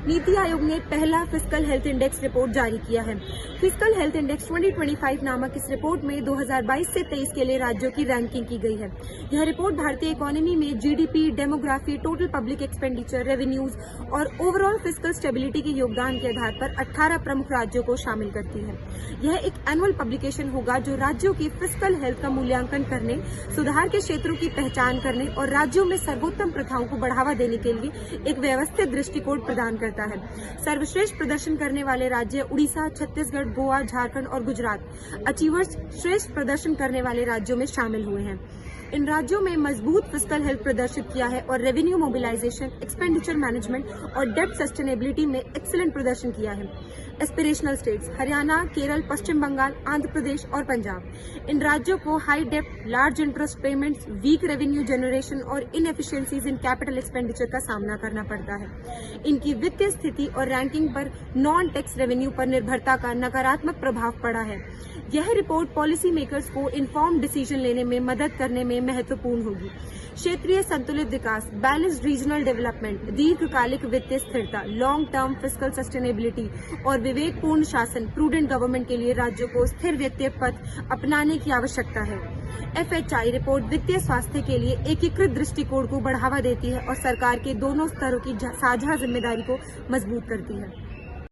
नीति आयोग ने पहला fiscal health index report जारी किया है। फिस्कल हेल्थ इंडेक्स 2025 नामक इस रिपोर्ट में 2022 से 23 के लिए राज्यों की रैंकिंग की गई है। यह रिपोर्ट भारतीय इकोनॉमी में GDP, demography, total public expenditure, revenues और ओवरऑल फिस्कल स्टेबिलिटी के योगदान के आधार पर 18 प्रमुख राज्यों को शामिल करती है। यह एक एनुअल पब्लिकेशन होगा जो राज्यों की फिस्कल हेल्थ का मूल्यांकन करने, सुधार के क्षेत्रों की पहचान करने और राज्यों में सर्वोत्तम प्रथाओं को बढ़ावा देने के लिए एक व्यवस्थित दृष्टिकोण प्रदान करता है। सर्वश्रेष्ठ प्रदर्शन करने वाले राज्य उड़ीसा, छत्तीसगढ़, गोवा, झारखंड और गुजरात अचीवर्स श्रेष्ठ प्रदर्शन करने वाले राज्यों में शामिल हुए हैं। इन राज्यों में मजबूत फिस्कल हेल्थ प्रदर्शित किया है और रेवेन्यू मोबिलाइजेशन, एक्सपेंडिचर मैनेजमेंट और डेट सस्टेनेबिलिटी में एक्सीलेंट प्रदर्शन किया है। एस्पिरेशनल स्टेट्स हरियाणा, केरल, पश्चिम बंगाल, आंध्र प्रदेश और पंजाब। इन राज्यों को high depth, large interest payments, weak revenue generation और इनएफिशिएंसीज इन कैपिटल एक्सपेंडिचर का सामना करना पड़ता है। इनकी वित्तीय स्थिति और रैंकिंग पर नॉन टैक्स रेवेन्यू पर निर्भरता का नकारात्मक प्रभाव पड़ा है। यह रिपोर्ट पॉलिसी मेकर्स को इन्फॉर्म्ड डिसीजन लेने में मदद करने में महत्वपूर्ण होगी। क्षेत्रीय संतुलित विकास, बैलेंस्ड रीजनल डेवलपमेंट, दीर्घकालिक वित्तीय स्थिरता, लॉन्ग टर्म फिस्कल सस्टेनेबिलिटी और विवेकपूर्ण शासन, प्रूडेंट गवर्नमेंट के लिए राज्यों को स्थिर वित्तीय पथ अपनाने की आवश्यकता है। FHI रिपोर्ट वित्तीय स्वास्थ्य के लिए एकीकृत दृष्टिकोण को बढ़ावा देती है और सरकार के दोनों स्तरों की साझा जिम्मेदारी को मजबूत करती है।